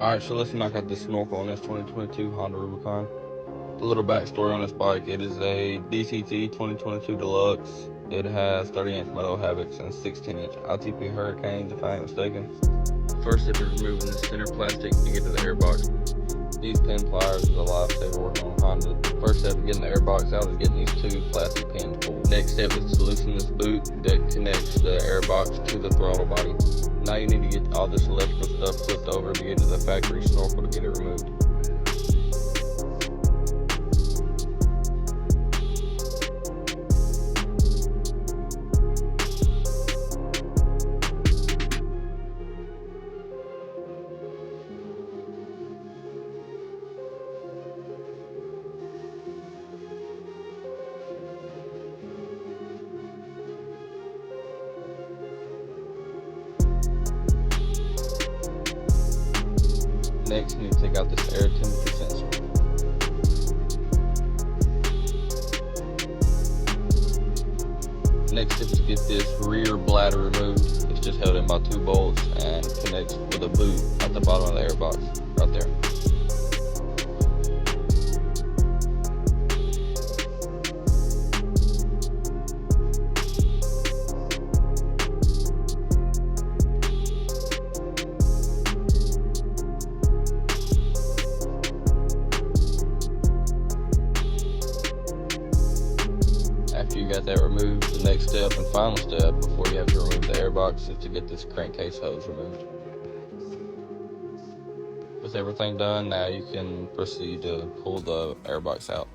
Alright, so let's knock out this Snorkel on this 2022 Honda Rubicon. A little backstory on this bike: it is a DCT 2022 Deluxe. It has 30-inch metal Watabikes and 16-inch ITP Hurricanes, if I ain't mistaken. First step is removing the center plastic to get to the airbox. These pin pliers is a lifesaver working on Honda. First step of getting the airbox out is getting these two plastic pins pulled. Next step is to loosen this boot that connects the airbox to the throttle body. Now you need to get all this electrical stuff flipped over to get to the factory Snorkel to get it removed. Next, you need to take out this air temperature sensor. Next step is get this rear bladder removed. It's just held in by 2 bolts and connects with a boot at the bottom of the airbox, right there. After you got that removed, the next step and final step before you have to remove the airbox is to get this crankcase hose removed. With everything done, now you can proceed to pull the airbox out.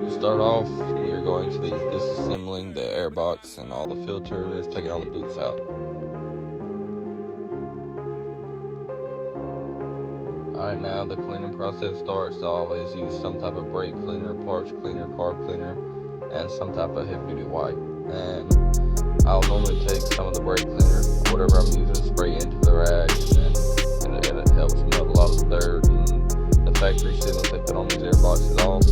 To start off, you're going to be disassembling the airbox and all the filters, taking all the boots out. Alright, now the cleaning process starts. I always use some type of brake cleaner, parts cleaner, carb cleaner, and some type of heavy duty wipe. And I'll normally take some of the brake cleaner, whatever I'm using, spray into the rag, and it helps melt a lot of the dirt and the factory sealants they put on these airboxes off.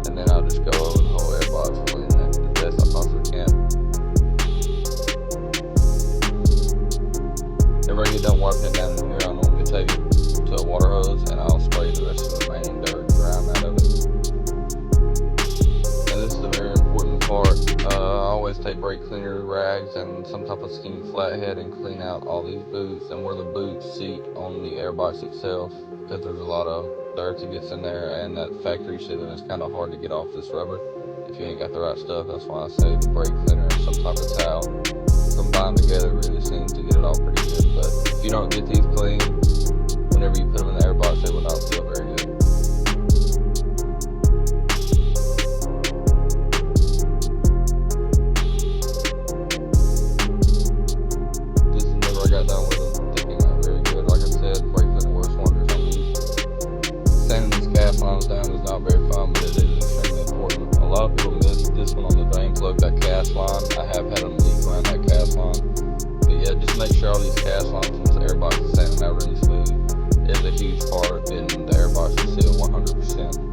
And then I'll just go over the whole airbox, clean it as best I possibly can. Whenever I get done wiping it down in here, I'll normally take it to a water hose and I'll spray the rest of the remaining dirt and grime out of it. And this is a very important part. I always take brake cleaner, rags, and some type of skinny flathead and clean out all these boots and where the boots seat on the airbox itself, because there's a lot of dirt that gets in there, and that factory sealant is kind of hard to get off this rubber if you ain't got the right stuff. That's why I say the brake cleaner and some type of towel combined together really seems to get it all pretty good. But if you don't get these clean, whenever you put them in the airbox, they will not feel very good. This is whenever I got done with them, they came out very good. Like I said, brake cleaner works wonders on these. Sanding these cast lines down is not very fun, but it is extremely important. A lot of people miss this one on the drain plug, that cast line. I have had them leak around that cast line. But yeah, just make sure all these cast lines from this airbox is sanding out really smooth. Is a huge part of getting the airbox to seal 100%.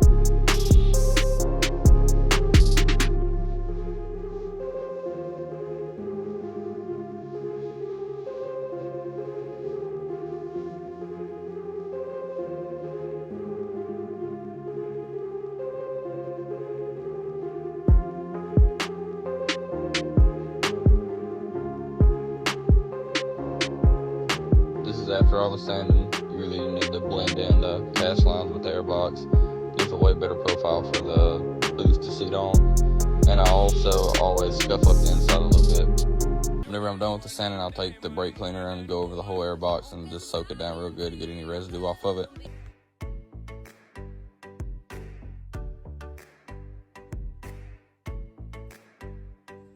This is after all the sanding. You really need to blend in the cast lines with the airbox. Gives a way better profile for the boots to seat on. And I also always scuff up the inside a little bit. Whenever I'm done with the sanding, I'll take the brake cleaner and go over the whole airbox and just soak it down real good to get any residue off of it.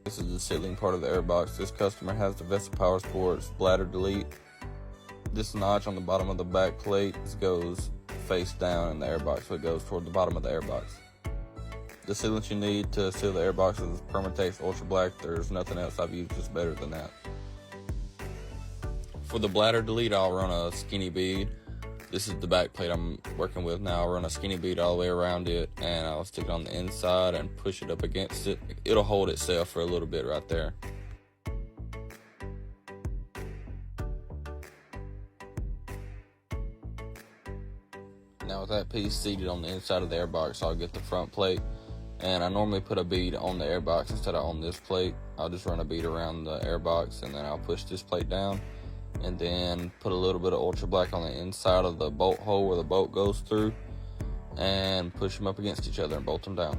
This is the sealing part of the airbox. This customer has the Vesta Power Sports bladder delete. This notch on the bottom of the back plate goes face down in the airbox, so it goes toward the bottom of the airbox. The sealant you need to seal the airbox is Permatex Ultra Black. There's nothing else I've used that's better than that. For the bladder delete, I'll run a skinny bead This is the back plate I'm working with now. I'll run a skinny bead all the way around it, and I'll stick it on the inside and push it up against it. It'll hold itself for a little bit right there. Now with that piece seated on the inside of the airbox, I'll get the front plate, and I normally put a bead on the airbox instead of on this plate. I'll just run a bead around the airbox, and then I'll push this plate down, and then put a little bit of ultra black on the inside of the bolt hole where the bolt goes through, and push them up against each other and bolt them down.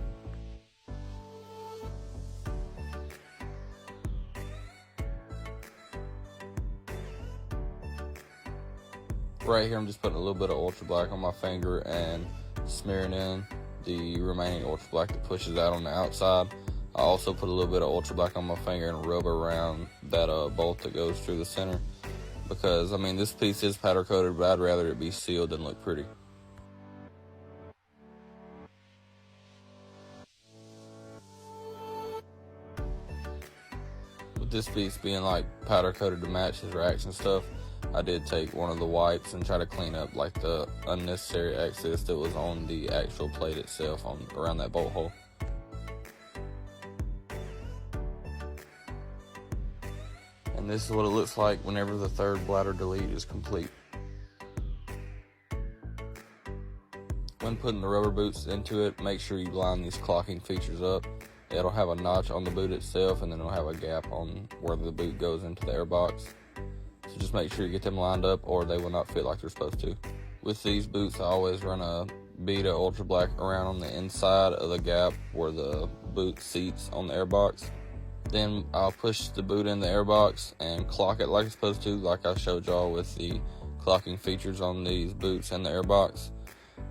Right here I'm just putting a little bit of ultra black on my finger and smearing in the remaining ultra black that pushes out on the outside. I also put a little bit of ultra black on my finger and rub around that bolt that goes through the center, because I mean this piece is powder coated, but I'd rather it be sealed than look pretty. With this piece being like powder coated to match his racks and stuff, I did take one of the wipes and try to clean up like the unnecessary excess that was on the actual plate itself around that bolt hole. And this is what it looks like whenever the third bladder delete is complete. When putting the rubber boots into it, make sure you line these clocking features up. It'll have a notch on the boot itself, and then it'll have a gap on where the boot goes into the airbox. So just make sure you get them lined up, or they will not fit like they're supposed to. With these boots, I always run a bead of ultra black around on the inside of the gap where the boot seats on the airbox. Then I'll push the boot in the airbox and clock it like it's supposed to, like I showed y'all with the clocking features on these boots and the airbox.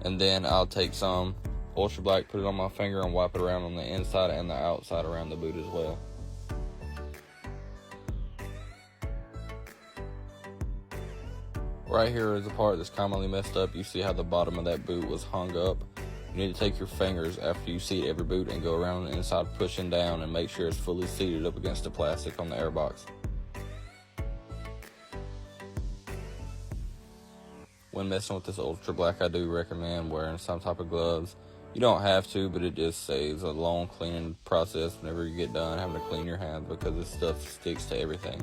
And then I'll take some ultra black, put it on my finger, and wipe it around on the inside and the outside around the boot as well. Right here is the part that's commonly messed up. You see how the bottom of that boot was hung up. You need to take your fingers after you seat every boot and go around the inside pushing down and make sure it's fully seated up against the plastic on the airbox. When messing with this ultra black, I do recommend wearing some type of gloves. You don't have to, but it just saves a long cleaning process whenever you get done having to clean your hands, because this stuff sticks to everything.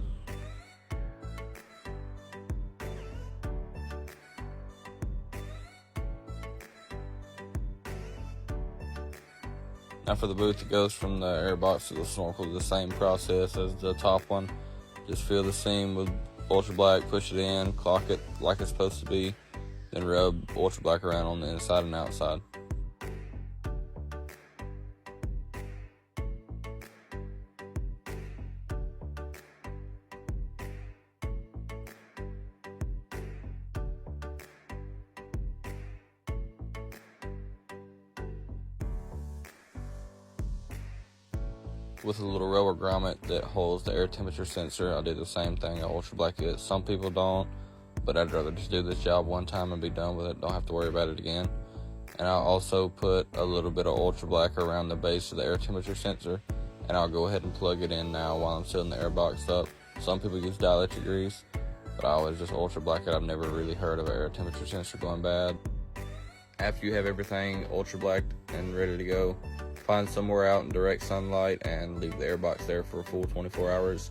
Now for the boot that goes from the airbox to the Snorkel, the same process as the top one. Just fill the seam with ultra black, push it in, clock it like it's supposed to be, then rub ultra black around on the inside and outside. With a little rubber grommet that holds the air temperature sensor, I did the same thing. I ultra black it. Some people don't, but I'd rather just do this job one time and be done with it. Don't have to worry about it again. And I'll also put a little bit of ultra black around the base of the air temperature sensor, and I'll go ahead and plug it in now while I'm sealing the airbox up. Some people use dielectric grease, but I always just ultra black it. I've never really heard of an air temperature sensor going bad. After you have everything ultra blacked and ready to go, find somewhere out in direct sunlight and leave the airbox there for a full 24 hours.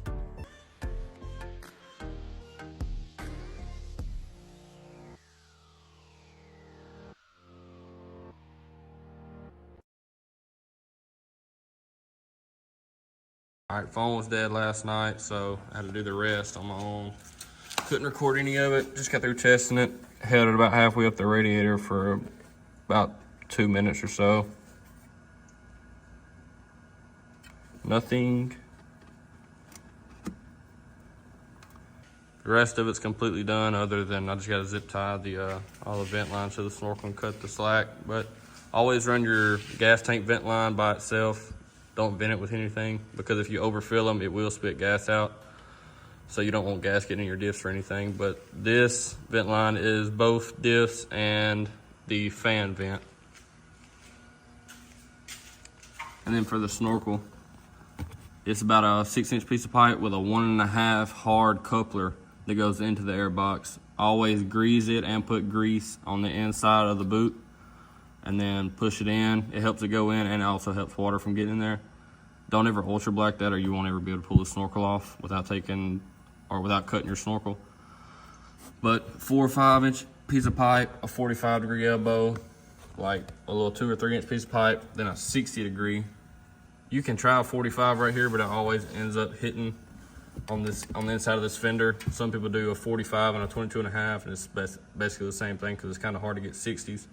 Alright, phone was dead last night, so I had to do the rest on my own. Couldn't record any of it, just got through testing it. Held it about halfway up the radiator for about 2 minutes or so. Nothing. The rest of it's completely done, other than I just got to zip tie the all the vent lines to the Snorkel and cut the slack. But always run your gas tank vent line by itself. Don't vent it with anything, because if you overfill them, it will spit gas out. So you don't want gas getting in your diffs or anything. But this vent line is both diffs and the fan vent. And then for the Snorkel, it's about a 6-inch piece of pipe with a 1.5 hard coupler that goes into the airbox. always grease it and put grease on the inside of the boot, and then push it in. It helps it go in, and it also helps water from getting in there. Don't ever ultra black that, or you won't ever be able to pull the snorkel off without taking, or without cutting your snorkel. But 4 or 5 inch piece of pipe, a 45-degree elbow, like a little 2 or 3 inch piece of pipe, then a 60-degree. You can try a 45 right here, but it always ends up hitting on the inside of this fender. Some people do a 45 and a 22.5, and it's basically the same thing because it's kind of hard to get 60s.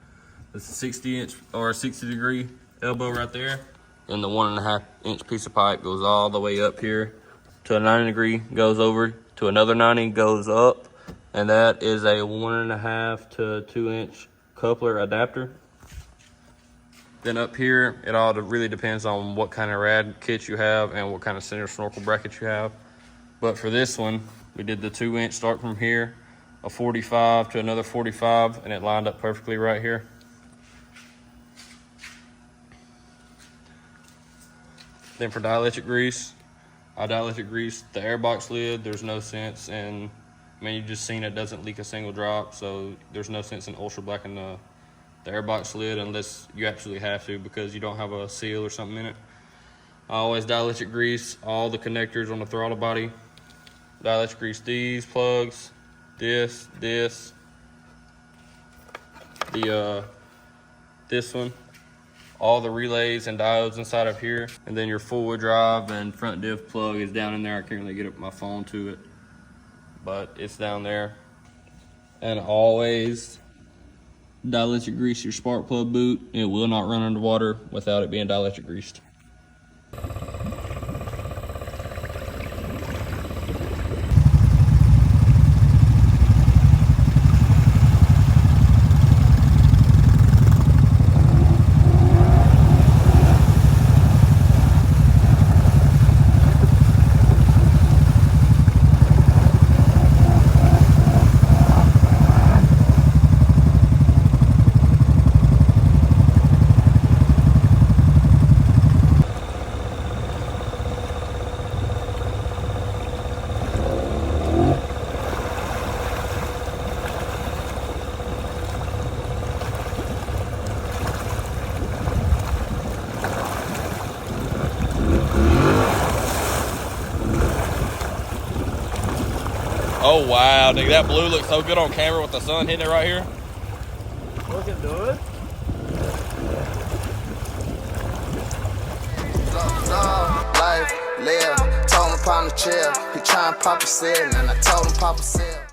It's a 60 inch or a 60-degree elbow right there. And the 1.5 inch piece of pipe goes all the way up here to a 90-degree, goes over to another 90, goes up, and that is a 1.5 to 2 inch coupler adapter. Then up here, it all really depends on what kind of rad kit you have and what kind of center snorkel bracket you have. But for this one, we did the 2 inch start from here, a 45 to another 45, and it lined up perfectly right here. Then for dielectric grease, I dielectric grease the airbox lid. There's no sense in, I mean, you just seen it doesn't leak a single drop, so there's no sense in ultra blacking the airbox lid unless you absolutely have to because you don't have a seal or something in it. I always dielectric grease all the connectors on the throttle body. Dielectric grease these plugs, this one, all the relays and diodes inside of here, and then your four-wheel drive and front diff plug is down in there. I can't really get up my phone to it, but it's down there. And always dielectric grease your spark plug boot. It will not run underwater without it being dielectric greased. Oh wow, nigga, that blue looks so good on camera with the sun hitting it right here. Looking good. Life, live, told him pop the chill. He trying to pop a seal, and I told him pop a seal.